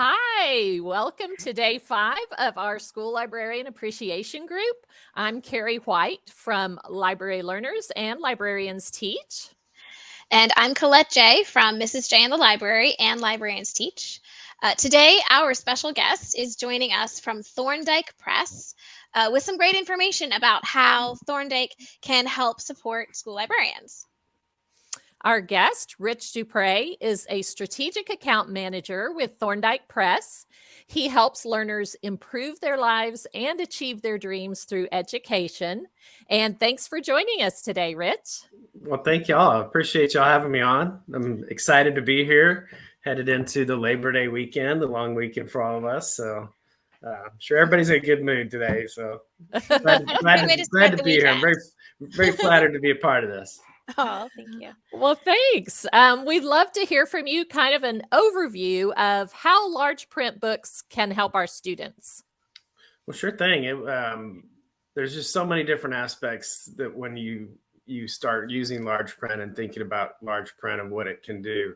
Hi, welcome to day 5 of our School Librarian Appreciation Group. I'm Carrie White from Library Learners and Librarians Teach. And I'm Colette J. from Mrs. J in the Library and Librarians Teach. Today, our special guest is joining us from Thorndike Press with some great information about how Thorndike can help support school librarians. Our guest, Rich Dupre, is a strategic account manager with Thorndike Press. He helps learners improve their lives and achieve their dreams through education. And thanks for joining us today, Rich. Well, thank y'all. I appreciate y'all having me on. I'm excited to be here, headed into the Labor Day weekend, the long weekend for all of us. So I'm sure everybody's in a good mood today. So glad to be here. I'm very flattered to be a part of this. Oh, thank you. Well, thanks. We'd love to hear from you, kind of an overview of how large print books can help our students. Well, sure thing. There's just so many different aspects that when you start using large print and thinking about large print and what it can do.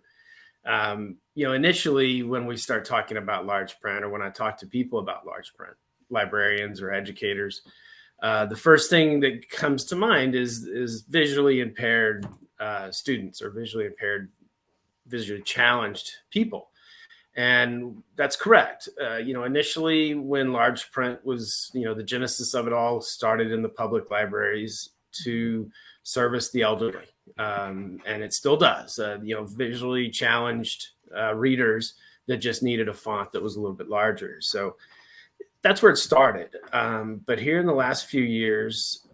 Initially when we start talking about large print, or when I talk to people about large print, librarians or educators, the first thing that comes to mind is visually impaired students or visually challenged people. And that's correct. Initially when large print was, the genesis of it all started in the public libraries to service the elderly. And it still does, visually challenged readers that just needed a font that was a little bit larger. So that's where it started. But here in the last few years,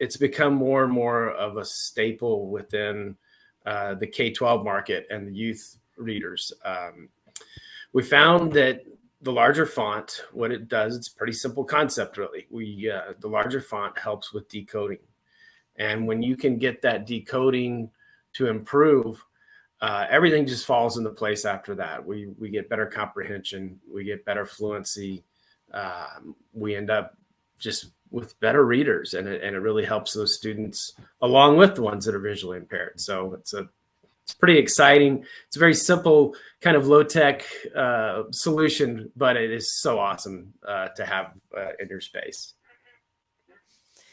it's become more and more of a staple within the K-12 market and the youth readers. We found that the larger font, what it does, it's a pretty simple concept, really. The larger font helps with decoding. And when you can get that decoding to improve, everything just falls into place after that. We get better comprehension, we get better fluency, we end up just with better readers, and it really helps those students along with the ones that are visually impaired. So it's pretty exciting. It's a very simple kind of low-tech solution, but it is so awesome to have in your space.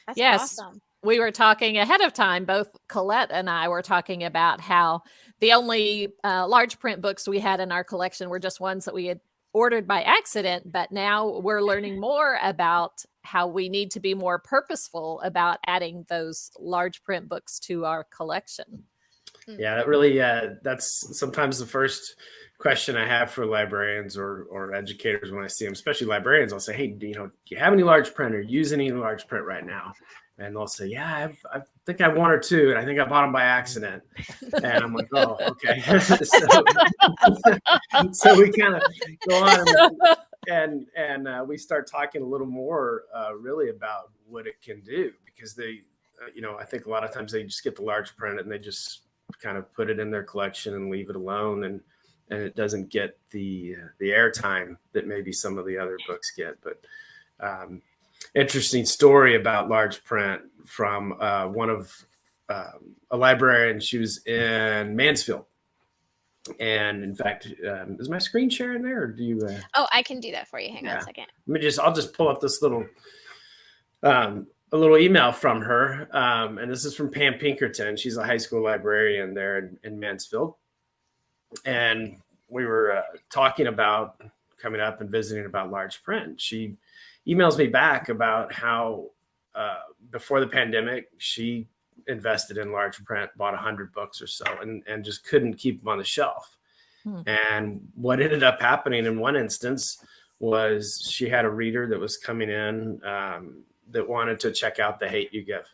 That's yes. Awesome. We were talking ahead of time, both Colette and I were talking about how the only large print books we had in our collection were just ones that we had ordered by accident, but now we're learning more about how we need to be more purposeful about adding those large print books to our collection. Yeah, that really, that's sometimes the first question I have for librarians or educators when I see them, especially librarians. I'll say, hey, do you have any large print or use any large print right now? And they'll say, yeah, I think I have one or two, and I think I bought them by accident. And I'm like, oh, okay. So we kind of go on and we start talking a little more really about what it can do, because they, I think a lot of times they just get the large print and they just kind of put it in their collection and leave it alone, and it doesn't get the airtime that maybe some of the other books get. But interesting story about large print from one of a librarian. She was in Mansfield, and in fact, is my screen sharing there, or do you? Oh, I can do that for you. Hang on a second. I'll just pull up this little a little email from her, and this is from Pam Pinkerton. She's a high school librarian there in Mansfield, and we were talking about coming up and visiting about large print. She emails me back about how before the pandemic, she invested in large print, bought 100 books or so, and just couldn't keep them on the shelf. And what ended up happening in one instance was she had a reader that was coming in that wanted to check out The Hate You Give.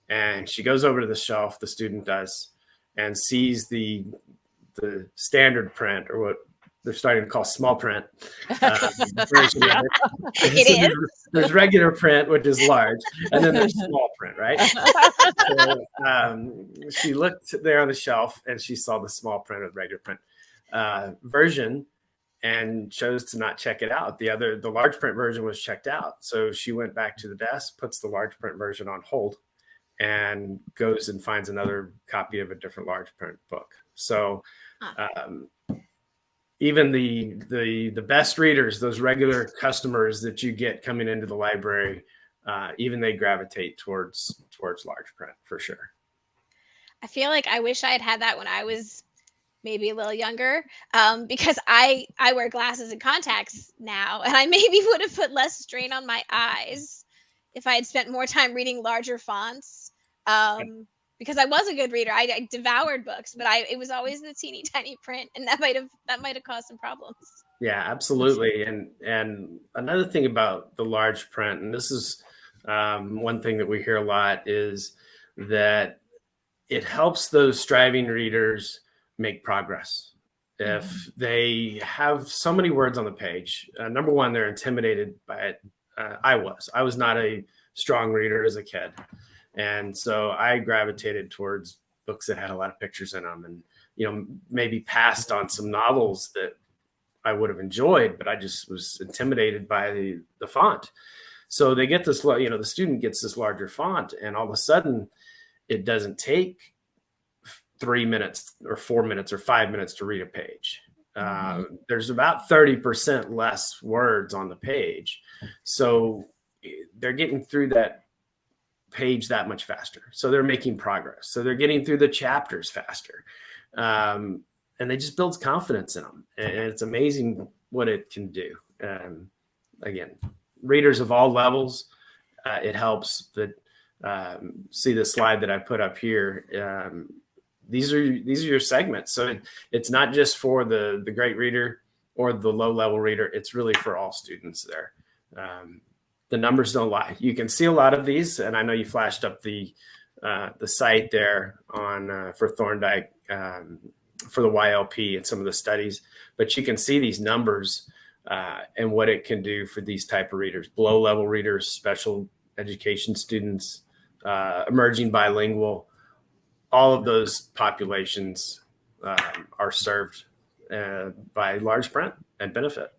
And she goes over to the shelf, the student does, and sees the standard print, or what they're starting to call small print version of it. It is. There's regular print, which is large, and then there's small print, right? So, she looked there on the shelf and she saw the small print of regular print version and chose to not check it out. The large print version was checked out. So she went back to the desk, puts the large print version on hold, and goes and finds another copy of a different large print book. So, even the best readers, those regular customers that you get coming into the library, even they gravitate towards large print for sure. I feel like I wish I had that when I was maybe a little younger, because I wear glasses and contacts now, and I maybe would have put less strain on my eyes if I had spent more time reading larger fonts. Because I was a good reader, I devoured books, but it was always the teeny tiny print, and that might have caused some problems. Yeah, absolutely. And another thing about the large print, and this is one thing that we hear a lot, is that it helps those striving readers make progress. If they have so many words on the page, number one, they're intimidated by it. I was not a strong reader as a kid. And so I gravitated towards books that had a lot of pictures in them, and, maybe passed on some novels that I would have enjoyed, but I just was intimidated by the font. So they get this, the student gets this larger font, and all of a sudden it doesn't take 3 minutes or 4 minutes or 5 minutes to read a page. There's about 30% less words on the page. So they're getting through that page that much faster. So they're making progress. So they're getting through the chapters faster. And it just builds confidence in them. And it's amazing what it can do. Again, readers of all levels, it helps. But see the slide that I put up here. These are your segments. So it's not just for the great reader or the low level reader. It's really for all students there. The numbers don't lie. You can see a lot of these, and I know you flashed up the site there on for Thorndike for the YLP and some of the studies, but you can see these numbers and what it can do for these type of readers: below level readers, special education students, emerging bilingual. All of those populations are served by large print and benefit.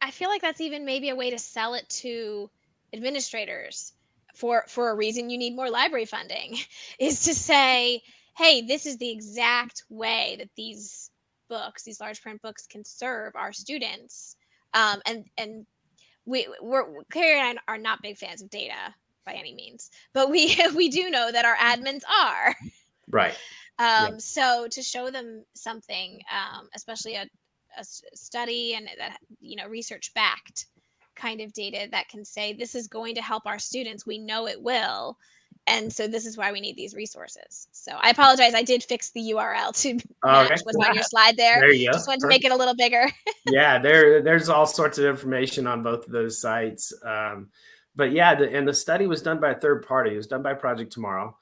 I feel like that's even maybe a way to sell it to administrators for a reason you need more library funding, is to say, hey, this is the exact way that these large print books can serve our students. And Carrie and I are not big fans of data by any means, but we do know that our admins are. Right. So to show them something, especially a study and that, research backed kind of data that can say this is going to help our students, we know it will, and so this is why we need these resources. So I apologize, I did fix the URL to match what's on your slide there. There you go. Just wanted to make it a little bigger. Yeah, there's all sorts of information on both of those sites. But yeah, and the study was done by a third party. It was done by Project Tomorrow.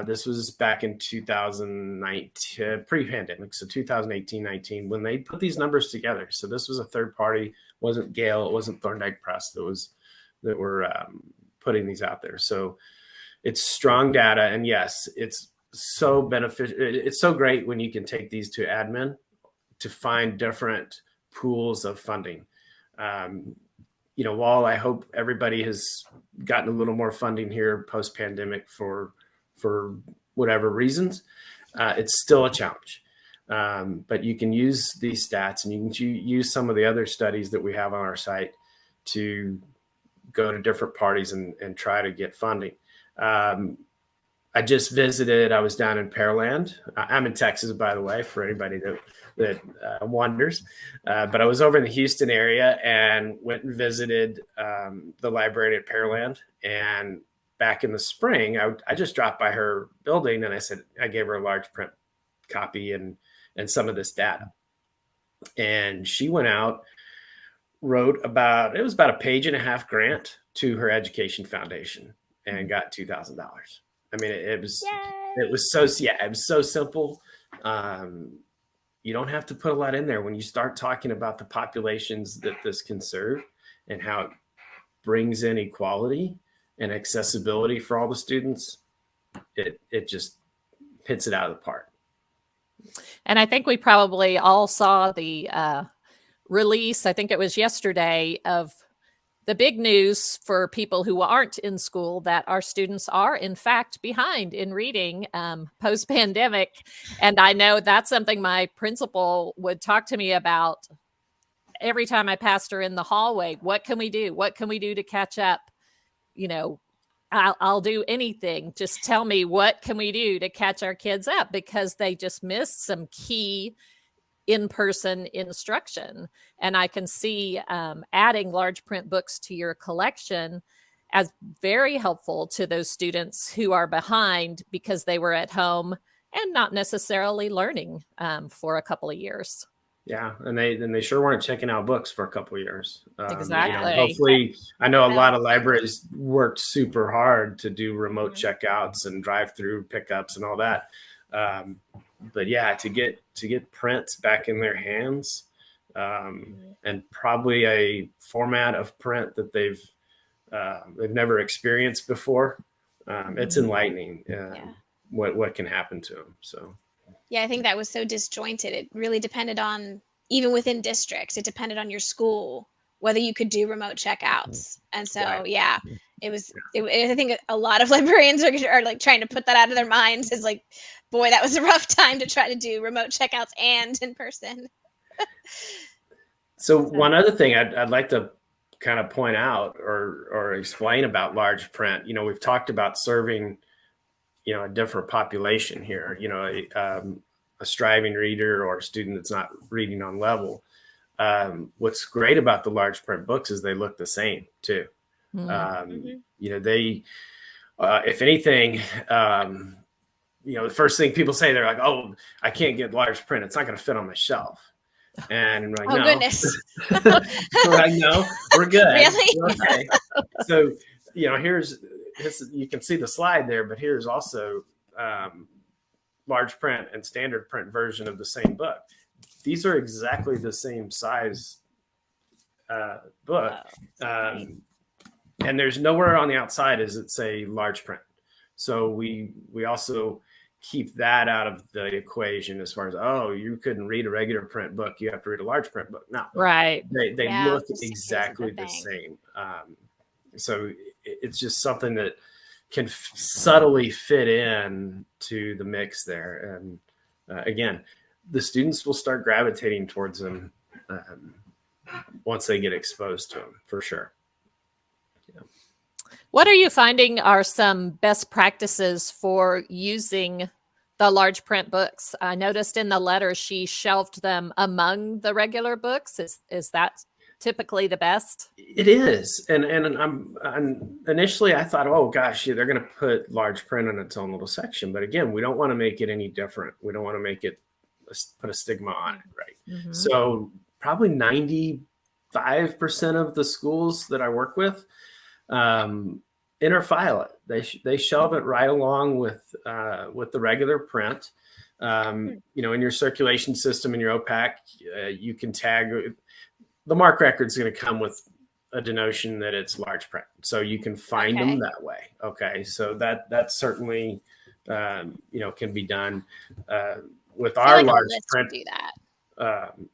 This was back in 2019, pre-pandemic, so 2018-19, when they put these numbers together. So this was a third party. It wasn't Gale, it wasn't Thorndike Press that were putting these out there. So it's strong data, and yes, it's so beneficial. It's so great when you can take these to admin to find different pools of funding. While I hope everybody has gotten a little more funding here post-pandemic for whatever reasons, it's still a challenge. But you can use these stats, and you can use some of the other studies that we have on our site to go to different parties and try to get funding. I just visited, I was down in Pearland. I'm in Texas, by the way, for anybody that wonders. But I was over in the Houston area and went and visited the library at Pearland. And back in the spring, I just dropped by her building, and I gave her a large print copy and some of this data. And she went out, wrote about a page and a half grant to her education foundation and got $2,000. I mean, it was so simple. You don't have to put a lot in there when you start talking about the populations that this can serve and how it brings in equality and accessibility for all the students. It just hits it out of the park. And I think we probably all saw the release, I think it was yesterday, of the big news for people who aren't in school that our students are, in fact, behind in reading post-pandemic. And I know that's something my principal would talk to me about every time I passed her in the hallway. What can we do? What can we do to catch up? You know, I'll do anything. Just tell me, what can we do to catch our kids up? Because they just missed some key in-person instruction. And I can see adding large print books to your collection as very helpful to those students who are behind because they were at home and not necessarily learning for a couple of years. Yeah, and they sure weren't checking out books for a couple of years. Exactly. Hopefully, I know a lot of libraries worked super hard to do remote checkouts and drive-through pickups and all that. But yeah, to get prints back in their hands, and probably a format of print that they've never experienced before, it's enlightening. What can happen to them. So. Yeah, I think that was so disjointed. It really depended on, even within districts, it depended on your school, whether you could do remote checkouts. And so, I think a lot of librarians are like trying to put that out of their minds, is like, boy, that was a rough time to try to do remote checkouts and in person. So one other thing I'd like to kind of point out or explain about large print, we've talked about serving a different population here, a striving reader or a student that's not reading on level. What's great about the large print books is they look the same too. They, if anything, the first thing people say, they're like, "Oh, I can't get large print. It's not going to fit on my shelf." And I'm like, "Oh, no. Goodness." We're like, no, we're good. Really? We're okay. So, here's you can see the slide there, but here's also large print and standard print version of the same book. These are exactly the same size book. And there's nowhere on the outside does it say large print. So we also keep that out of the equation as far as, oh, you couldn't read a regular print book, you have to read a large print book. No, right. They look exactly the same. So it's just something that can subtly fit in to the mix there. And again, the students will start gravitating towards them once they get exposed to them, for sure. Yeah. What are you finding are some best practices for using the large print books? I noticed in the letter she shelved them among the regular books. Is that typically the best? It is. And I'm initially I thought, oh gosh, they're going to put large print in its own little section. But again, we don't want to make it any different. We don't want to make it put a stigma on it, right? Mm-hmm. So probably 95% of the schools that I work with interfile it. They shelve it right along with the regular print. In your circulation system, in your OPAC, you can tag. The MARC record is going to come with a denotion that it's large print, so you can find them that way. Okay, so that certainly can be done with our large print. Do that.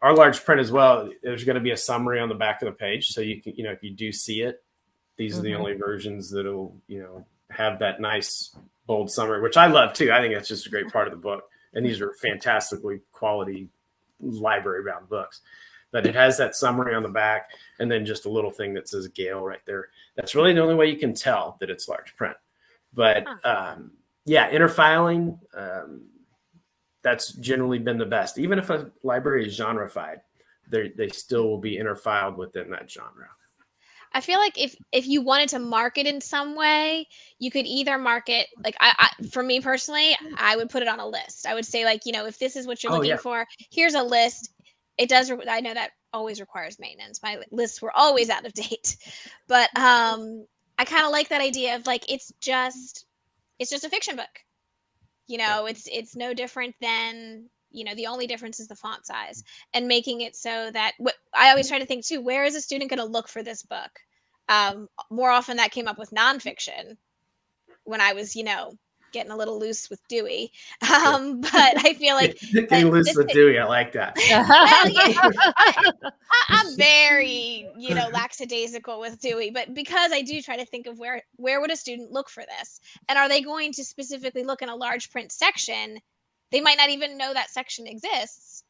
Our large print as well. There's going to be a summary on the back of the page, so you can, if you do see it, these are the only versions that'll have that nice bold summary, which I love too. I think that's just a great part of the book, and these are fantastically quality library bound books. But it has that summary on the back, and then just a little thing that says Gale right there. That's really the only way you can tell that it's large print. But interfiling, that's generally been the best. Even if a library is genrefied, they still will be interfiled within that genre. I feel like if you wanted to mark it in some way, you could either mark it like for me personally, I would put it on a list. I would say, like, if this is what you're looking for, here's a list. It does. I know that always requires maintenance. My lists were always out of date, but I kind of like that idea of, like, it's just a fiction book. It's no different than, the only difference is the font size, and making it so that I always try to think too, where is a student going to look for this book? More often that came up with nonfiction when I was, getting a little loose with Dewey. But I feel like getting loose with Dewey. I like that. Well, yeah, I'm very, lackadaisical with Dewey, but because I do try to think of where would a student look for this, and are they going to specifically look in a large print section? They might not even know that section exists.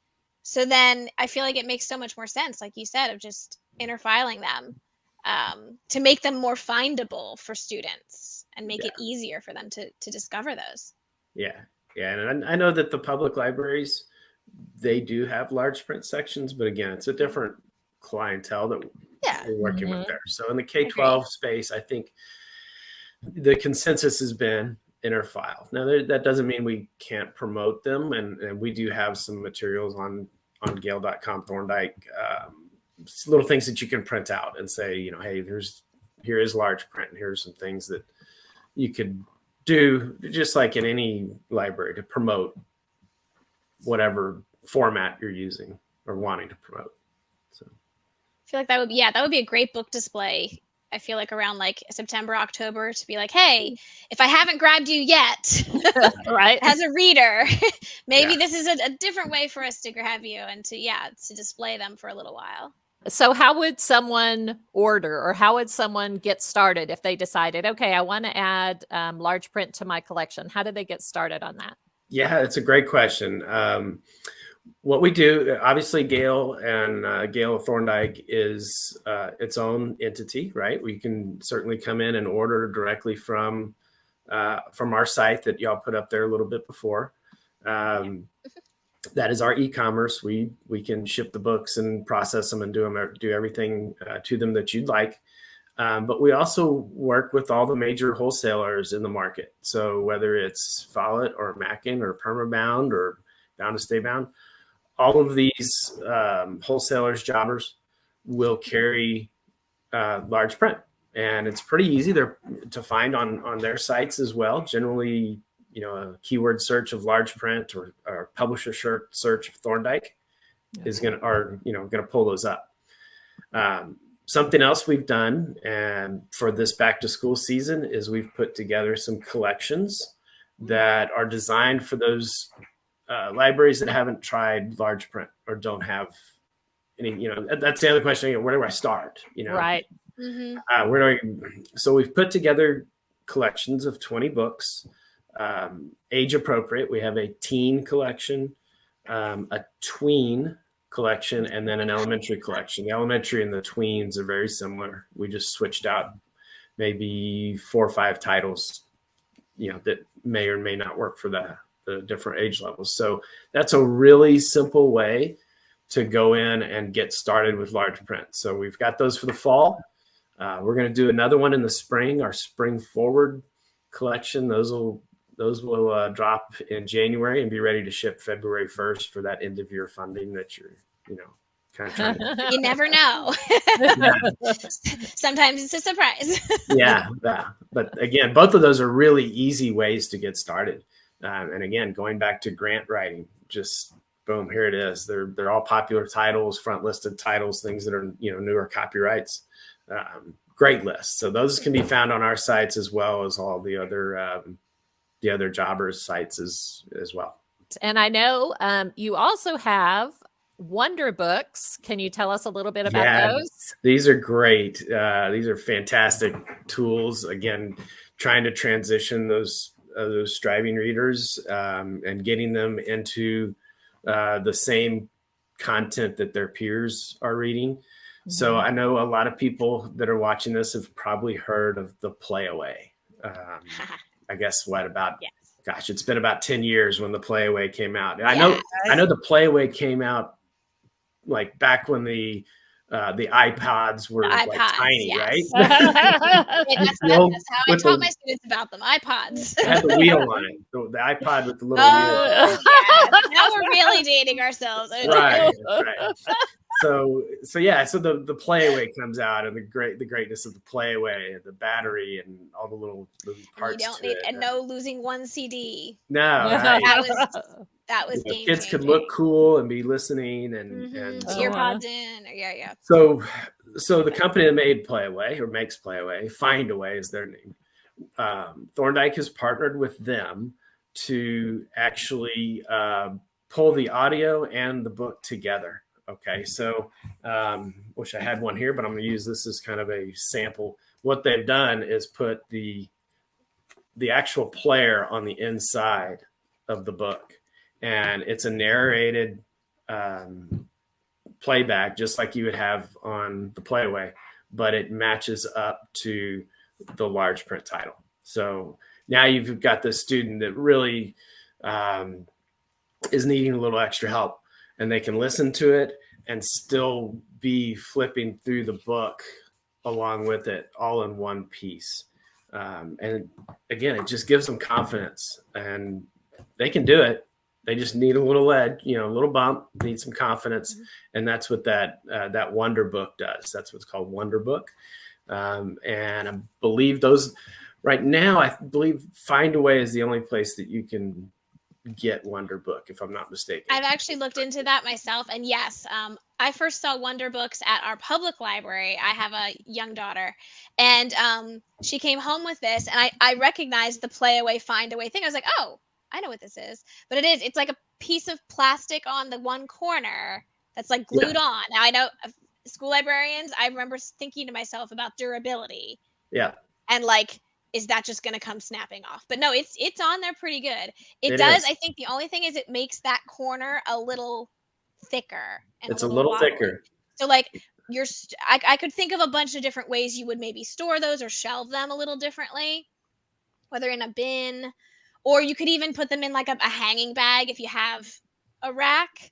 So then I feel like it makes so much more sense, like you said, of just interfiling them to make them more findable for students and make it easier for them to discover those. Yeah. And I know that the public libraries, they do have large print sections, but again, it's a different clientele that we're working with there. So in the K-12 space, I think the consensus has been interfile. Now that doesn't mean we can't promote them, and we do have some materials on Gale.com, Thorndike, little things that you can print out and say, hey, here is large print, and here's some things that you could do, just like in any library, to promote whatever format you're using or wanting to promote. So I feel like that would be a great book display. I feel like around like September, October, to be like, hey, if I haven't grabbed you yet, right, as a reader, maybe this is a different way for us to grab you and to display them for a little while. So how would someone order, or how would someone get started if they decided, okay, I want to add large print to my collection? How do they get started on that? Yeah, it's a great question. What we do, obviously, Gale and Gale Thorndike is its own entity, right? We can certainly come in and order directly from our site that y'all put up there a little bit before. That is our e-commerce. We can ship the books and process them and do everything to them that you'd like. But we also work with all the major wholesalers in the market. So whether it's Follett or Mackin or Permabound or Bound to Stay Bound, all of these wholesalers, jobbers will carry large print, and it's pretty easy to find on their sites as well. Generally, a keyword search of large print or publisher search of Thorndike is going to pull those up. Something else we've done, and for this back to school season, is we've put together some collections that are designed for those libraries that haven't tried large print or don't have any. That's the other question. Where do I start? Right. So we've put together collections of 20 books. Age appropriate. We have a teen collection, a tween collection, and then an elementary collection. The elementary and the tweens are very similar. We just switched out maybe 4 or 5 titles, that may or may not work for the different age levels. So that's a really simple way to go in and get started with large print. So we've got those for the fall. We're going to do another one in the spring, our Spring Forward collection. Those will drop in January and be ready to ship February 1st for that end of year funding that you're, kind of trying to. You never know. Sometimes it's a surprise. Yeah. But again, both of those are really easy ways to get started. And again, going back to grant writing, just boom, here it is. They're all popular titles, front listed titles, things that are, newer copyrights. Great list. So those can be found on our sites as well as all the other jobbers' sites as well. And I know you also have Wonder Books. Can you tell us a little bit about those? These are great. These are fantastic tools. Again, trying to transition those striving readers and getting them into the same content that their peers are reading. Mm-hmm. So I know a lot of people that are watching this have probably heard of the Playaway. I guess gosh, it's been about 10 years when the Playaway came out. I know the Playaway came out like back when the iPods were tiny, right? That's how I taught my students about them. iPods. It had the wheel on it. The iPod with the little wheel. Yeah. Now we're really dating ourselves. Right. So the Playaway comes out, and the greatness of the Playaway, and the battery, and all the little parts. You don't need and no losing one CD. No, right. That was game kids changing. could look cool and be listening and earpods in. Yeah. So the company that made Playaway or makes Playaway, Find Away is their name. Thorndike has partnered with them to actually pull the audio and the book together. Okay, so wish I had one here, but I'm going to use this as kind of a sample. What they've done is put the actual player on the inside of the book, and it's a narrated playback, just like you would have on the Playaway, but it matches up to the large print title. So now you've got this student that really is needing a little extra help, and they can listen to it and still be flipping through the book along with it, all in one piece. And again, it just gives them confidence, and they can do it. They just need a little edge, a little bump, need some confidence. Mm-hmm. And that's what that Wonder Book does. That's what's called Wonder Book. And I believe right now, Find a Way is the only place that you can get Wonder Book, if I'm not mistaken. I've actually looked into that myself. And yes, I first saw Wonder Books at our public library. I have a young daughter, and she came home with this, and I recognized the Playaway, Find a Way thing. I was like, oh, I know what this is. But it's like a piece of plastic on the one corner that's like glued on. Now, I know school librarians, I remember thinking to myself about durability. Yeah. And like, is that just going to come snapping off? But no, it's on there pretty good. It does. I think the only thing is it makes that corner a little thicker. It's a little thicker. So like I could think of a bunch of different ways you would maybe store those or shelve them a little differently, whether in a bin, or you could even put them in like a hanging bag if you have a rack,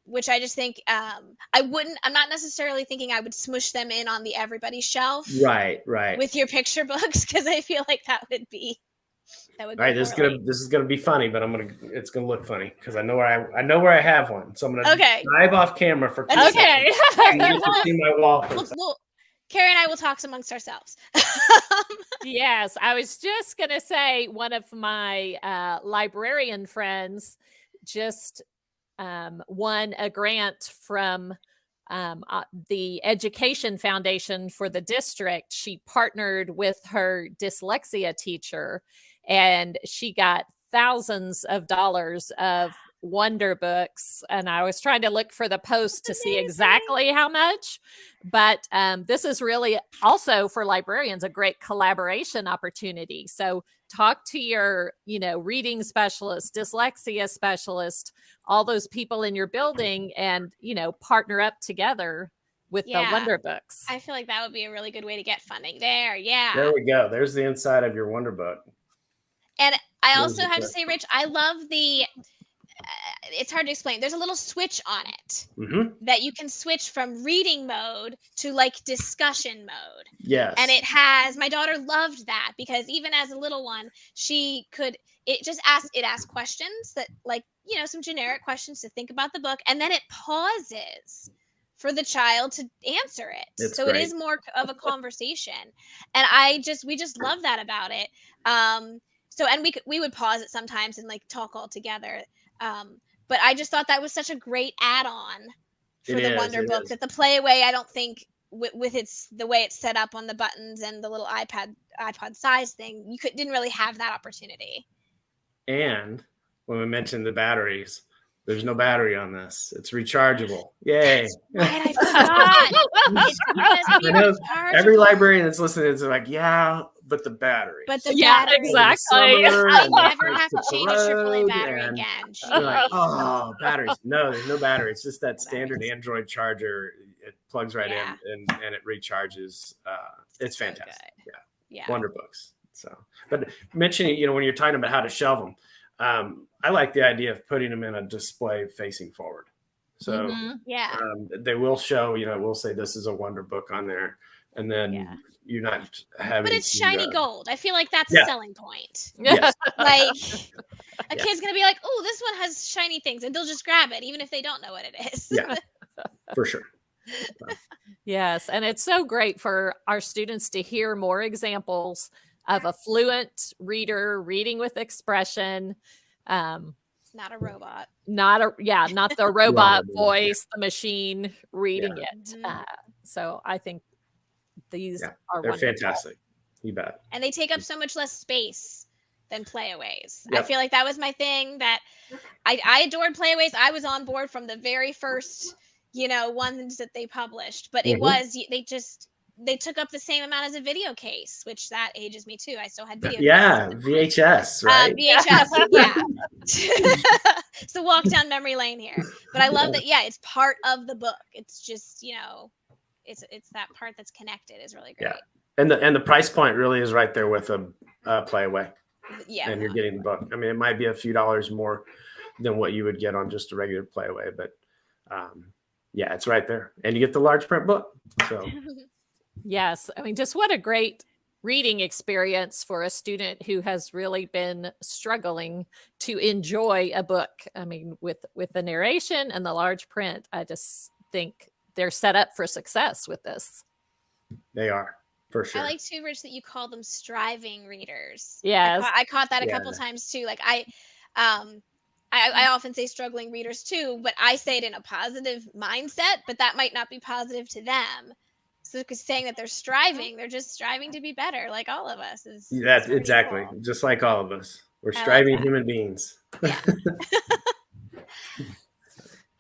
which I just think I'm not necessarily thinking I would smush them in on the everybody shelf. Right. With your picture books, because I feel like that would be. All right, this is gonna be funny, but it's gonna look funny because I know where I have one. So I'm gonna dive off camera for 2 seconds. And you get to see my wall. Carrie and I will talk amongst ourselves. Yes, I was just going to say one of my librarian friends just won a grant from the Education Foundation for the district. She partnered with her dyslexia teacher, and she got thousands of dollars of Wonder Books, and I was trying to look for the post to see exactly how much, but this is really also for librarians a great collaboration opportunity. So talk to your reading specialist, dyslexia specialist, all those people in your building, and partner up together with the Wonder Books. I feel like that would be a really good way to get funding there. There we go. There's the inside of your Wonder Book. And I also have to say, Rich, I love it's hard to explain. There's a little switch on it that you can switch from reading mode to like discussion mode. Yes. And my daughter loved that because even as a little one, it asks questions that some generic questions to think about the book. And then it pauses for the child to answer it. So great. It is more of a conversation. And we just love that about it. And we would pause it sometimes and like talk all together. But I just thought that was such a great add-on for the Wonder Book that the Playaway, I don't think with the way it's set up on the buttons and the little iPod size thing, you didn't really have that opportunity. And when we mentioned the batteries, there's no battery on this. It's rechargeable. Yay. Right, I forgot. I know every librarian that's listening is like, but the battery. But the battery. Exactly. I never have to change a AAA battery again. You're like, batteries. No, there's no battery. It's just that standard Android charger. It plugs right in and it recharges. It's fantastic. Yeah. Wonder Books. So, but mentioning, when you're talking about how to shelve them, I like the idea of putting them in a display facing forward. So they will show, we'll say this is a Wonder Book on there. And then you're not having. But it's shiny gold. I feel like that's a selling point. Yes. Like a kid's going to be like, oh, this one has shiny things. And they'll just grab it, even if they don't know what it is. Yeah, for sure. Yes. And it's so great for our students to hear more examples of a fluent reader reading with expression. Not a robot. Not the robot voice, the machine reading it. So I think they're fantastic. You bet. And they take up so much less space than playaways. Yep. I feel like that was my thing, that I adored playaways. I was on board from the very first, ones that they published, but it was, they took up the same amount as a video case, which that ages me too. I still had video Yeah, cases. VHS, right? VHS, yeah. So walk down memory lane here. But I love that, it's part of the book. It's just, it's that part that's connected is really great. Yeah. And the price point really is right there with a playaway. Yeah. And you're getting the book. I mean, it might be a few dollars more than what you would get on just a regular playaway, but yeah, it's right there. And you get the large print book. So yes, I mean, just what a great reading experience for a student who has really been struggling to enjoy a book. I mean, with the narration and the large print, I just think they're set up for success with this. They are, for sure. I like too, Rich, that you call them striving readers. Yes. I caught that a couple times too. Like I often say struggling readers too, but I say it in a positive mindset, but that might not be positive to them. So because saying that they're striving, they're just striving to be better, like all of us. That's exactly cool. Just like all of us. We're striving human beings. Yeah.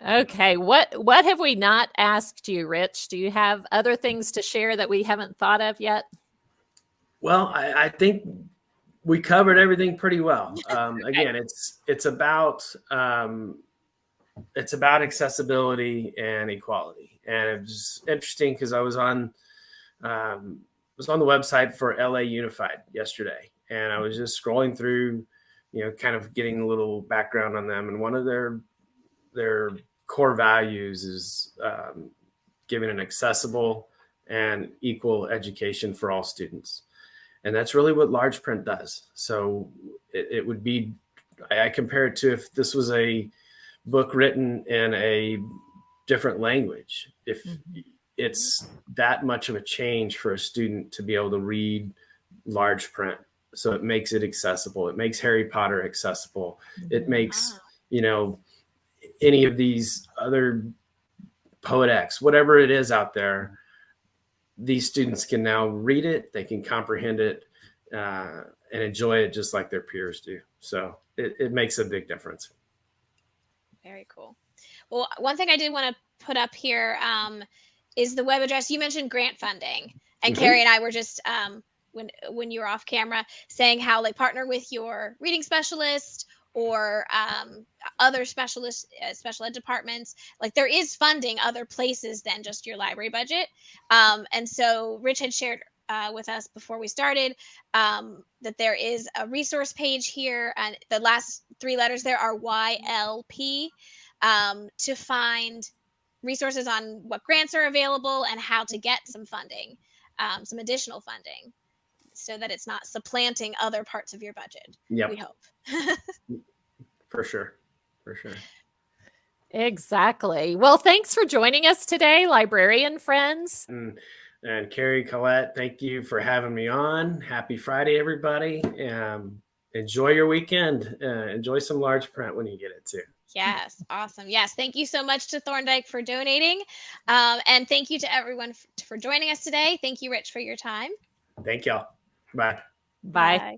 Okay, what have we not asked you, Rich? Do you have other things to share that we haven't thought of yet? Well, I think we covered everything pretty well. Again, it's about accessibility and equality, and it was interesting because I was on the website for LA Unified yesterday, and I was just scrolling through, kind of getting a little background on them, and one of their core values is giving an accessible and equal education for all students. And that's really what large print does. So it would be, I compare it to if this was a book written in a different language, if it's that much of a change for a student to be able to read large print. So it makes it accessible. It makes Harry Potter accessible. It makes, any of these other Poet-X, whatever it is out there, these students can now read it, they can comprehend it, and enjoy it just like their peers do. So it makes a big difference. Very cool. Well, one thing I did want to put up here is the web address. You mentioned grant funding, and Carrie and I were just when you were off camera saying how they partner with your reading specialist or other special ed departments. Like there is funding other places than just your library budget. And so Rich had shared with us before we started that there is a resource page here, and the last three letters there are YLP, to find resources on what grants are available and how to get some funding, some additional funding, so that it's not supplanting other parts of your budget. Yep. We hope. For sure. Exactly. Well, thanks for joining us today, librarian friends. And Carrie, Colette, thank you for having me on. Happy Friday, everybody. Enjoy your weekend. Enjoy some large print when you get it too. Yes. Awesome. Yes. Thank you so much to Thorndike for donating. And thank you to everyone for joining us today. Thank you, Rich, for your time. Thank y'all. Bye. Bye.